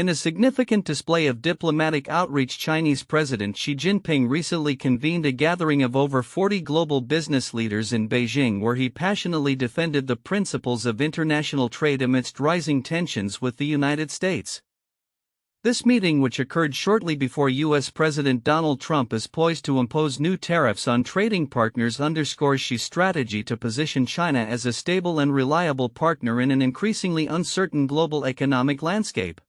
In a significant display of diplomatic outreach, Chinese President Xi Jinping recently convened a gathering of over 40 global business leaders in Beijing, where he passionately defended the principles of international trade amidst rising tensions with the United States. This meeting, which occurred shortly before U.S. President Donald Trump is poised to impose new tariffs on trading partners, underscores Xi's strategy to position China as a stable and reliable partner in an increasingly uncertain global economic landscape.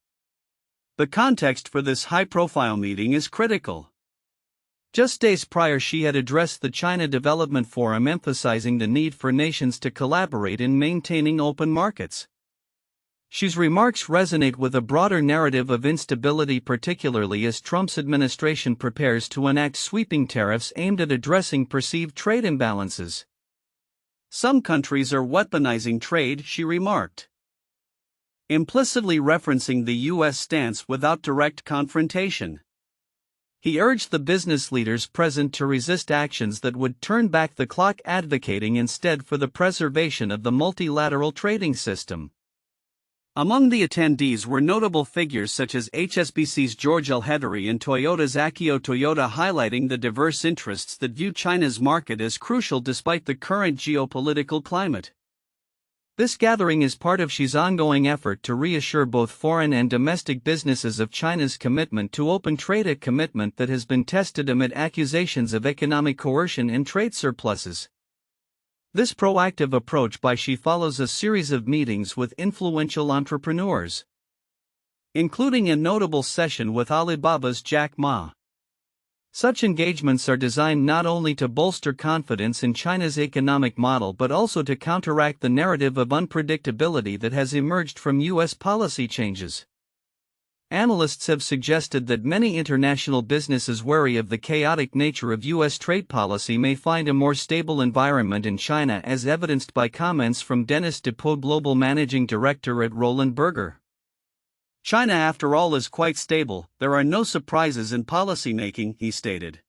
The context for this high-profile meeting is critical. Just days prior, Xi had addressed the China Development Forum, emphasizing the need for nations to collaborate in maintaining open markets. Xi's remarks resonate with a broader narrative of instability, particularly as Trump's administration prepares to enact sweeping tariffs aimed at addressing perceived trade imbalances. Some countries are weaponizing trade, Xi remarked, implicitly referencing the U.S. stance without direct confrontation. He urged the business leaders present to resist actions that would turn back the clock, advocating instead for the preservation of the multilateral trading system. Among the attendees were notable figures such as HSBC's George El-Hedary and Toyota's Akio Toyoda, highlighting the diverse interests that view China's market as crucial despite the current geopolitical climate. This gathering is part of Xi's ongoing effort to reassure both foreign and domestic businesses of China's commitment to open trade, a commitment that has been tested amid accusations of economic coercion and trade surpluses. This proactive approach by Xi follows a series of meetings with influential entrepreneurs, including a notable session with Alibaba's Jack Ma. Such engagements are designed not only to bolster confidence in China's economic model but also to counteract the narrative of unpredictability that has emerged from U.S. policy changes. Analysts have suggested that many international businesses wary of the chaotic nature of U.S. trade policy may find a more stable environment in China, as evidenced by comments from Dennis DePoe, Global Managing Director at Roland Berger. China, after all, is quite stable. There are no surprises in policymaking, he stated.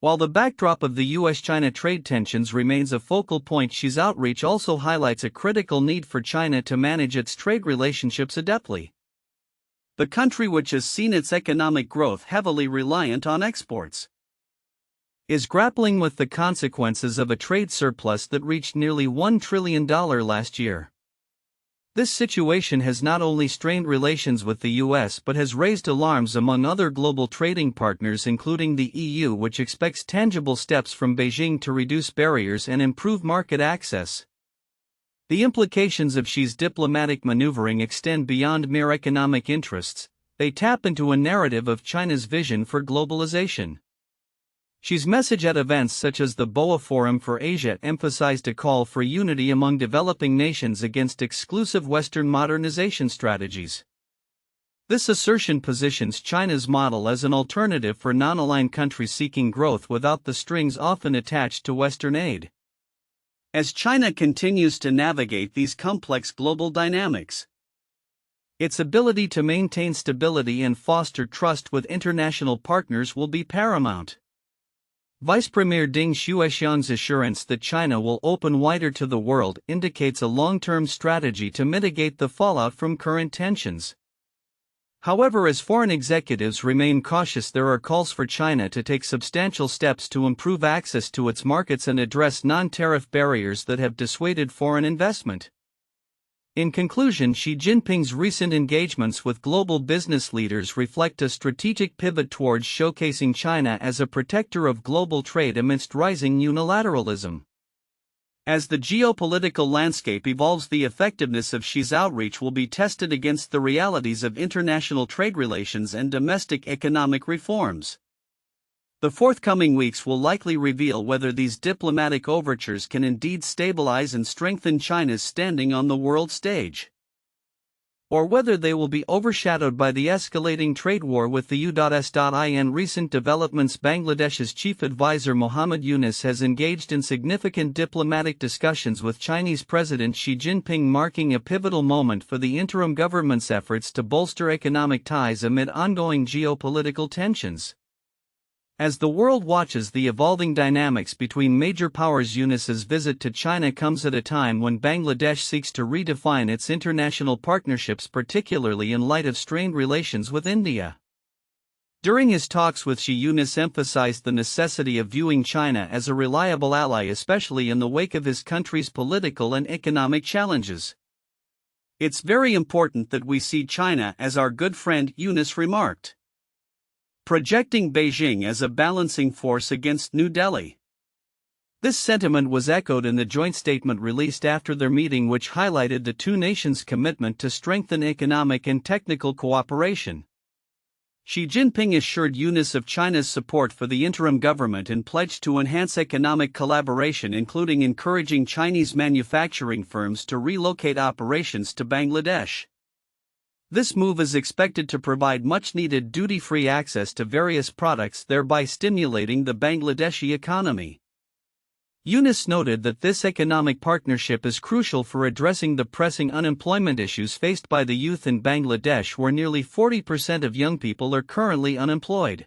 While the backdrop of the U.S. China trade tensions remains a focal point, Xi's outreach also highlights a critical need for China to manage its trade relationships adeptly. The country, which has seen its economic growth heavily reliant on exports, is grappling with the consequences of a trade surplus that reached nearly $1 trillion last year. This situation has not only strained relations with the U.S. but has raised alarms among other global trading partners, including the EU, which expects tangible steps from Beijing to reduce barriers and improve market access. The implications of Xi's diplomatic maneuvering extend beyond mere economic interests. They tap into a narrative of China's vision for globalization. Xi's message at events such as the BOA Forum for Asia emphasized a call for unity among developing nations against exclusive Western modernization strategies. This assertion positions China's model as an alternative for non-aligned countries seeking growth without the strings often attached to Western aid. As China continues to navigate these complex global dynamics, its ability to maintain stability and foster trust with international partners will be paramount. Vice Premier Deng Xuexiang's assurance that China will open wider to the world indicates a long-term strategy to mitigate the fallout from current tensions. However, as foreign executives remain cautious, there are calls for China to take substantial steps to improve access to its markets and address non-tariff barriers that have dissuaded foreign investment. In conclusion, Xi Jinping's recent engagements with global business leaders reflect a strategic pivot towards showcasing China as a protector of global trade amidst rising unilateralism. As the geopolitical landscape evolves, the effectiveness of Xi's outreach will be tested against the realities of international trade relations and domestic economic reforms. The forthcoming weeks will likely reveal whether these diplomatic overtures can indeed stabilize and strengthen China's standing on the world stage, or whether they will be overshadowed by the escalating trade war with the U.S. In recent developments, Bangladesh's Chief Adviser Muhammad Yunus has engaged in significant diplomatic discussions with Chinese President Xi Jinping, marking a pivotal moment for the interim government's efforts to bolster economic ties amid ongoing geopolitical tensions. As the world watches the evolving dynamics between major powers, Yunus's visit to China comes at a time when Bangladesh seeks to redefine its international partnerships, particularly in light of strained relations with India. During his talks with Xi, Yunus emphasized the necessity of viewing China as a reliable ally, especially in the wake of his country's political and economic challenges. "It's very important that we see China as our good friend," Yunus remarked, projecting Beijing as a balancing force against New Delhi. This sentiment was echoed in the joint statement released after their meeting, which highlighted the two nations' commitment to strengthen economic and technical cooperation. Xi Jinping assured Yunus of China's support for the interim government and pledged to enhance economic collaboration, including encouraging Chinese manufacturing firms to relocate operations to Bangladesh. This move is expected to provide much-needed duty-free access to various products, thereby stimulating the Bangladeshi economy. Yunus noted that this economic partnership is crucial for addressing the pressing unemployment issues faced by the youth in Bangladesh, where nearly 40% of young people are currently unemployed.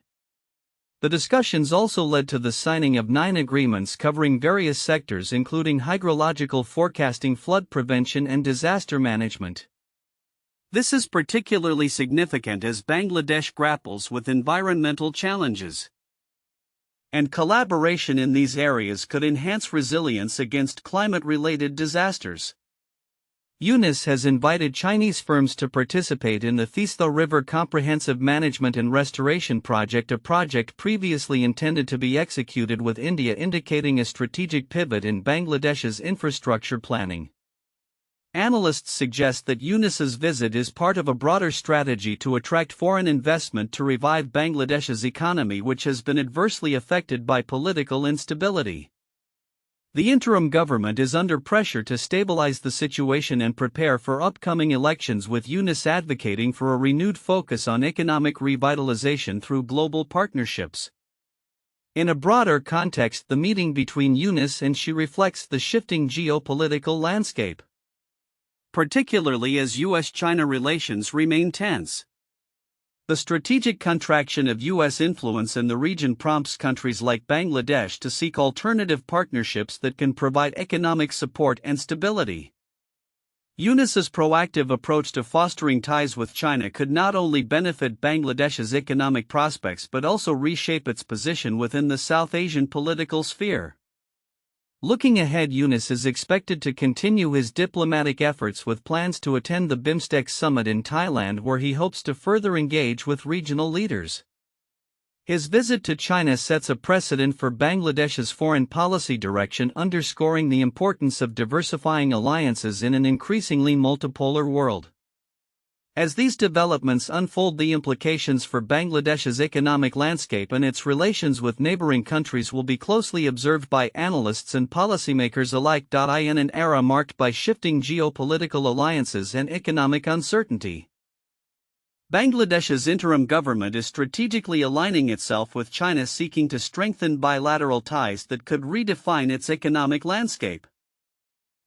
The discussions also led to the signing of 9 agreements covering various sectors, including hydrological forecasting, flood prevention, and disaster management. This is particularly significant as Bangladesh grapples with environmental challenges, and collaboration in these areas could enhance resilience against climate-related disasters. Yunus has invited Chinese firms to participate in the Teesta River Comprehensive Management and Restoration Project, a project previously intended to be executed with India, indicating a strategic pivot in Bangladesh's infrastructure planning. Analysts suggest that Yunus's visit is part of a broader strategy to attract foreign investment to revive Bangladesh's economy, which has been adversely affected by political instability. The interim government is under pressure to stabilize the situation and prepare for upcoming elections, with Yunus advocating for a renewed focus on economic revitalization through global partnerships. In a broader context, the meeting between Yunus and Xi reflects the shifting geopolitical landscape, particularly as U.S China relations remain tense. The strategic contraction of U.S. influence in the region prompts countries like Bangladesh to seek alternative partnerships that can provide economic support and stability. Yunus's proactive approach to fostering ties with China could not only benefit Bangladesh's economic prospects but also reshape its position within the South Asian political sphere. Looking ahead, Yunus is expected to continue his diplomatic efforts with plans to attend the BIMSTEC summit in Thailand, where he hopes to further engage with regional leaders. His visit to China sets a precedent for Bangladesh's foreign policy direction, underscoring the importance of diversifying alliances in an increasingly multipolar world. As these developments unfold, the implications for Bangladesh's economic landscape and its relations with neighboring countries will be closely observed by analysts and policymakers alike. In an era marked by shifting geopolitical alliances and economic uncertainty, Bangladesh's interim government is strategically aligning itself with China, seeking to strengthen bilateral ties that could redefine its economic landscape.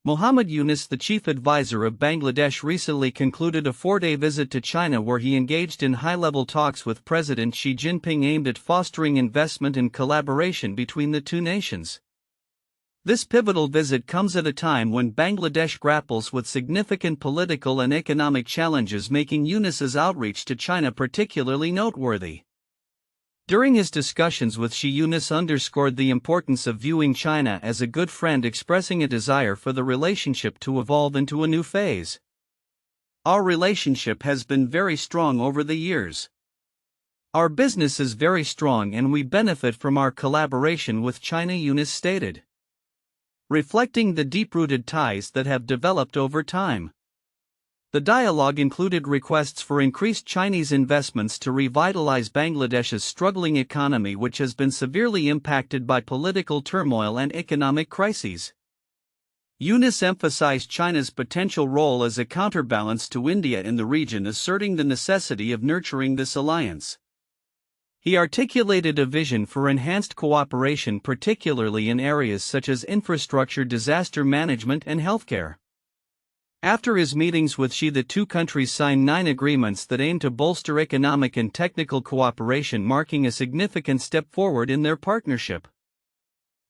Muhammad Yunus, the chief advisor of Bangladesh, recently concluded a 4-day visit to China, where he engaged in high-level talks with President Xi Jinping aimed at fostering investment and collaboration between the two nations. This pivotal visit comes at a time when Bangladesh grapples with significant political and economic challenges, making Yunus's outreach to China particularly noteworthy. During his discussions with Xi, Yunus underscored the importance of viewing China as a good friend, expressing a desire for the relationship to evolve into a new phase. "Our relationship has been very strong over the years. Our business is very strong and we benefit from our collaboration with China," Yunus stated, reflecting the deep-rooted ties that have developed over time. The dialogue included requests for increased Chinese investments to revitalize Bangladesh's struggling economy, which has been severely impacted by political turmoil and economic crises. Yunus emphasized China's potential role as a counterbalance to India in the region, asserting the necessity of nurturing this alliance. He articulated a vision for enhanced cooperation, particularly in areas such as infrastructure, disaster management, and healthcare. After his meetings with Xi, the two countries signed 9 agreements that aim to bolster economic and technical cooperation, marking a significant step forward in their partnership.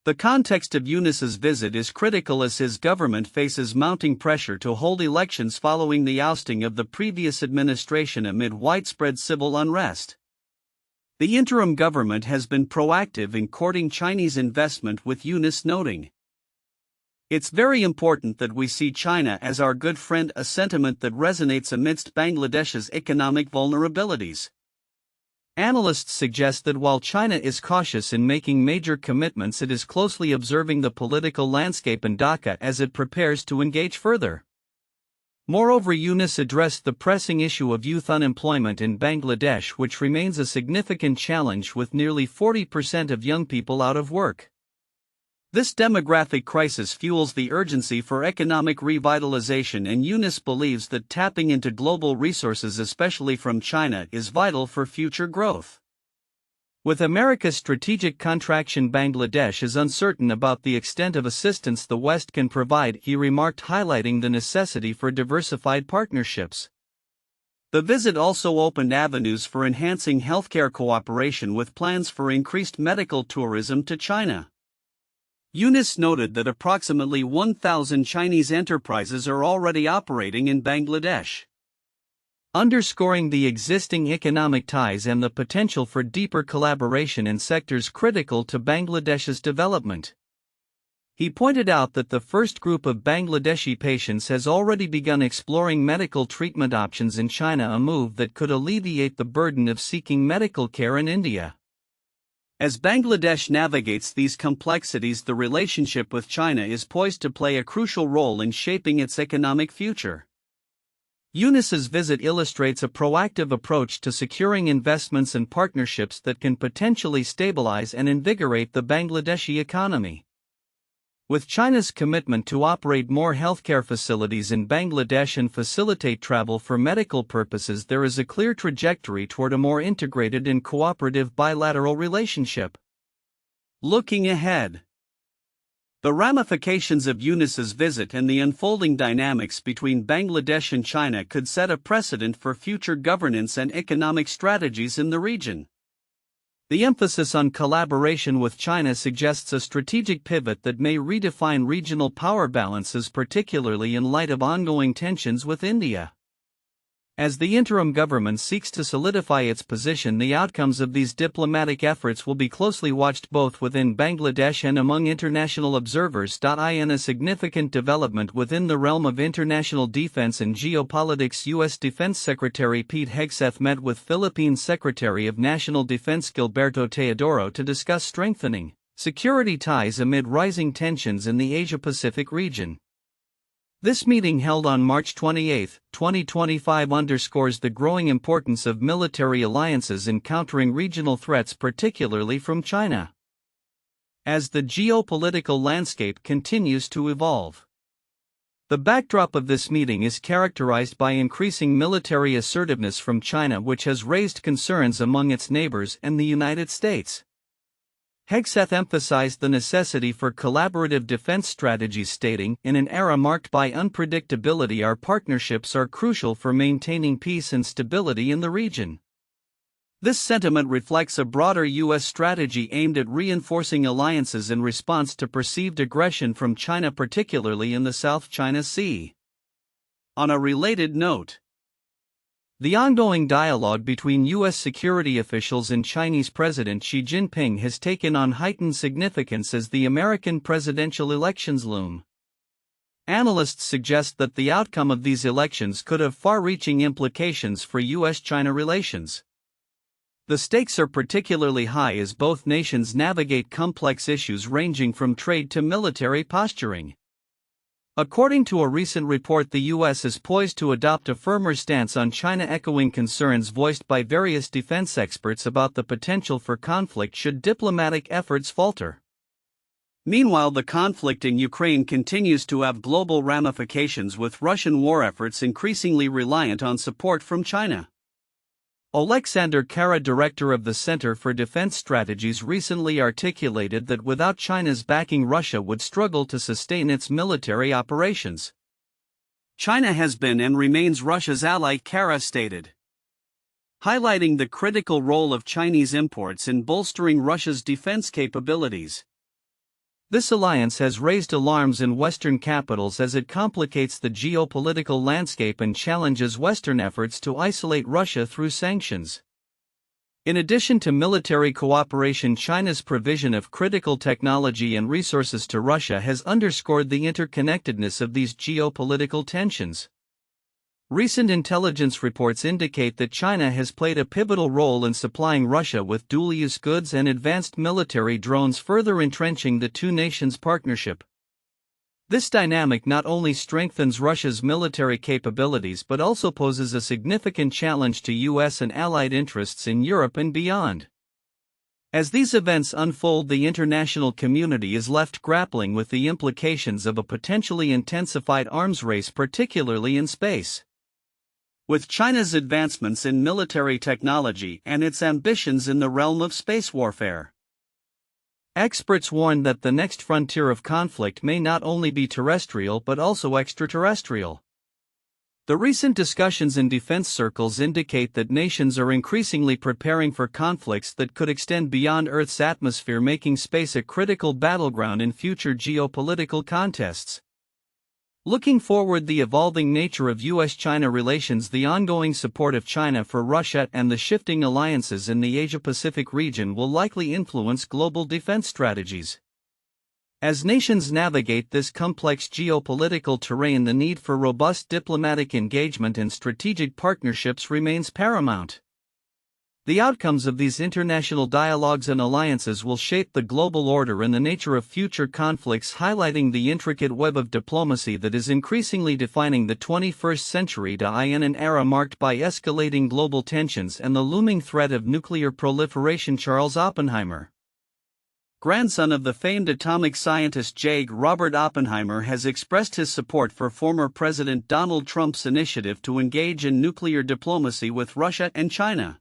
The context of Yunus's visit is critical as his government faces mounting pressure to hold elections following the ousting of the previous administration amid widespread civil unrest. The interim government has been proactive in courting Chinese investment, with Yunus noting, "It's very important that we see China as our good friend," a sentiment that resonates amidst Bangladesh's economic vulnerabilities. Analysts suggest that while China is cautious in making major commitments, it is closely observing the political landscape in Dhaka as it prepares to engage further. Moreover, Yunus addressed the pressing issue of youth unemployment in Bangladesh, which remains a significant challenge with nearly 40% of young people out of work. This demographic crisis fuels the urgency for economic revitalization, and Yunus believes that tapping into global resources, especially from China, is vital for future growth. With America's strategic contraction, Bangladesh is uncertain about the extent of assistance the West can provide, he remarked, highlighting the necessity for diversified partnerships. The visit also opened avenues for enhancing healthcare cooperation, with plans for increased medical tourism to China. Yunus noted that approximately 1,000 Chinese enterprises are already operating in Bangladesh, underscoring the existing economic ties and the potential for deeper collaboration in sectors critical to Bangladesh's development. He pointed out that the first group of Bangladeshi patients has already begun exploring medical treatment options in China, a move that could alleviate the burden of seeking medical care in India. As Bangladesh navigates these complexities, the relationship with China is poised to play a crucial role in shaping its economic future. Yunus's visit illustrates a proactive approach to securing investments and partnerships that can potentially stabilize and invigorate the Bangladeshi economy. With China's commitment to operate more healthcare facilities in Bangladesh and facilitate travel for medical purposes, there is a clear trajectory toward a more integrated and cooperative bilateral relationship. Looking ahead, the ramifications of Yunus's visit and the unfolding dynamics between Bangladesh and China could set a precedent for future governance and economic strategies in the region. The emphasis on collaboration with China suggests a strategic pivot that may redefine regional power balances, particularly in light of ongoing tensions with India. As the interim government seeks to solidify its position, the outcomes of these diplomatic efforts will be closely watched both within Bangladesh and among international observers. In a significant development within the realm of international defense and geopolitics, U.S. Defense Secretary Pete Hegseth met with Philippine Secretary of National Defense Gilberto Teodoro to discuss strengthening security ties amid rising tensions in the Asia-Pacific region. This meeting, held on March 28, 2025, underscores the growing importance of military alliances in countering regional threats, particularly from China. As the geopolitical landscape continues to evolve, the backdrop of this meeting is characterized by increasing military assertiveness from China, which has raised concerns among its neighbors and the United States. Hegseth emphasized the necessity for collaborative defense strategies, stating, "In an era marked by unpredictability, our partnerships are crucial for maintaining peace and stability in the region." This sentiment reflects a broader U.S. strategy aimed at reinforcing alliances in response to perceived aggression from China, particularly in the South China Sea. On a related note, the ongoing dialogue between U.S. security officials and Chinese President Xi Jinping has taken on heightened significance as the American presidential elections loom. Analysts suggest that the outcome of these elections could have far-reaching implications for U.S.-China relations. The stakes are particularly high as both nations navigate complex issues ranging from trade to military posturing. According to a recent report, the U.S. is poised to adopt a firmer stance on China, echoing concerns voiced by various defense experts about the potential for conflict should diplomatic efforts falter. Meanwhile, the conflict in Ukraine continues to have global ramifications, with Russian war efforts increasingly reliant on support from China. Alexander Kara, director of the Center for Defense Strategies, recently articulated that without China's backing, Russia would struggle to sustain its military operations. China has been and remains Russia's ally, Kara stated, highlighting the critical role of Chinese imports in bolstering Russia's defense capabilities. This alliance has raised alarms in Western capitals as it complicates the geopolitical landscape and challenges Western efforts to isolate Russia through sanctions. In addition to military cooperation, China's provision of critical technology and resources to Russia has underscored the interconnectedness of these geopolitical tensions. Recent intelligence reports indicate that China has played a pivotal role in supplying Russia with dual-use goods and advanced military drones, further entrenching the two nations' partnership. This dynamic not only strengthens Russia's military capabilities but also poses a significant challenge to U.S. and allied interests in Europe and beyond. As these events unfold, the international community is left grappling with the implications of a potentially intensified arms race, particularly in space. With China's advancements in military technology and its ambitions in the realm of space warfare, experts warn that the next frontier of conflict may not only be terrestrial but also extraterrestrial. The recent discussions in defense circles indicate that nations are increasingly preparing for conflicts that could extend beyond Earth's atmosphere, making space a critical battleground in future geopolitical contests. Looking forward, the evolving nature of U.S.-China relations, the ongoing support of China for Russia, and the shifting alliances in the Asia-Pacific region will likely influence global defense strategies. As nations navigate this complex geopolitical terrain, the need for robust diplomatic engagement and strategic partnerships remains paramount. The outcomes of these international dialogues and alliances will shape the global order and the nature of future conflicts, highlighting the intricate web of diplomacy that is increasingly defining the 21st century, in an era marked by escalating global tensions and the looming threat of nuclear proliferation. Charles Oppenheimer, grandson of the famed atomic scientist J. Robert Oppenheimer, has expressed his support for former President Donald Trump's initiative to engage in nuclear diplomacy with Russia and China.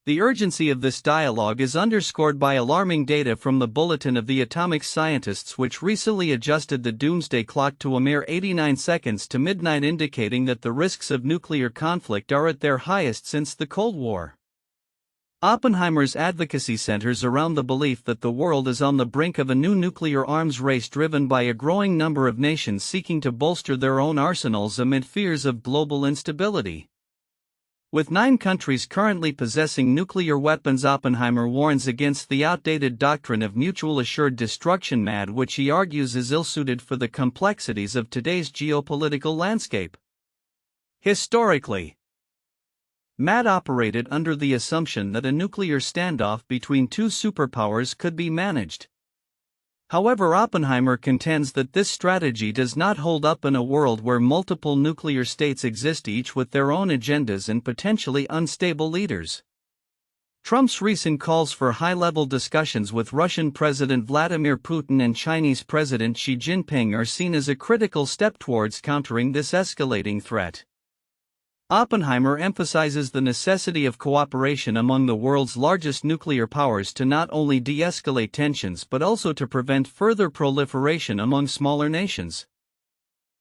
The urgency of this dialogue is underscored by alarming data from the Bulletin of the Atomic Scientists, which recently adjusted the doomsday clock to a mere 89 seconds to midnight, indicating that the risks of nuclear conflict are at their highest since the Cold War. Oppenheimer's advocacy centers around the belief that the world is on the brink of a new nuclear arms race driven by a growing number of nations seeking to bolster their own arsenals amid fears of global instability. With 9 countries currently possessing nuclear weapons, Oppenheimer warns against the outdated doctrine of mutual assured destruction, which he argues is ill-suited for the complexities of today's geopolitical landscape. Historically, MAD operated under the assumption that a nuclear standoff between two superpowers could be managed. However, Oppenheimer contends that this strategy does not hold up in a world where multiple nuclear states exist, each with their own agendas and potentially unstable leaders. Trump's recent calls for high-level discussions with Russian President Vladimir Putin and Chinese President Xi Jinping are seen as a critical step towards countering this escalating threat. Oppenheimer emphasizes the necessity of cooperation among the world's largest nuclear powers to not only de-escalate tensions but also to prevent further proliferation among smaller nations.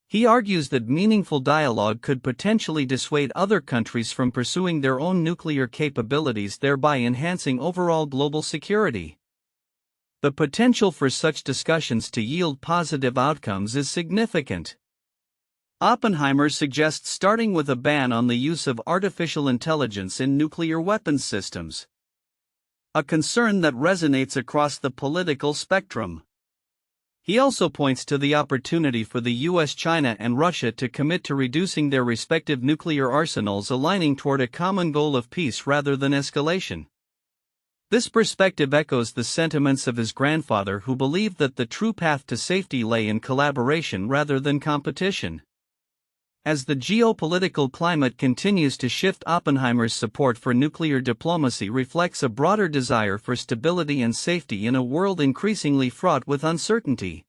He argues that meaningful dialogue could potentially dissuade other countries from pursuing their own nuclear capabilities, thereby enhancing overall global security. The potential for such discussions to yield positive outcomes is significant. Oppenheimer suggests starting with a ban on the use of artificial intelligence in nuclear weapons systems, a concern that resonates across the political spectrum. He also points to the opportunity for the U.S., China, and Russia to commit to reducing their respective nuclear arsenals, aligning toward a common goal of peace rather than escalation. This perspective echoes the sentiments of his grandfather, who believed that the true path to safety lay in collaboration rather than competition. As the geopolitical climate continues to shift, Oppenheimer's support for nuclear diplomacy reflects a broader desire for stability and safety in a world increasingly fraught with uncertainty.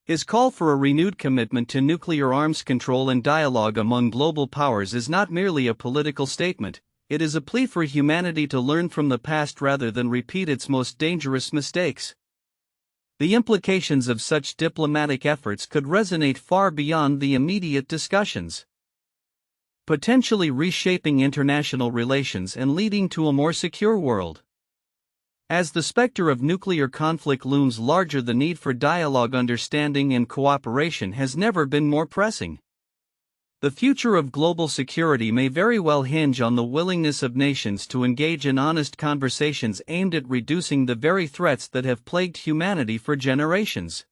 His call for a renewed commitment to nuclear arms control and dialogue among global powers is not merely a political statement, it is a plea for humanity to learn from the past rather than repeat its most dangerous mistakes. The implications of such diplomatic efforts could resonate far beyond the immediate discussions, potentially reshaping international relations and leading to a more secure world. As the specter of nuclear conflict looms larger, the need for dialogue, understanding, and cooperation has never been more pressing. The future of global security may very well hinge on the willingness of nations to engage in honest conversations aimed at reducing the very threats that have plagued humanity for generations.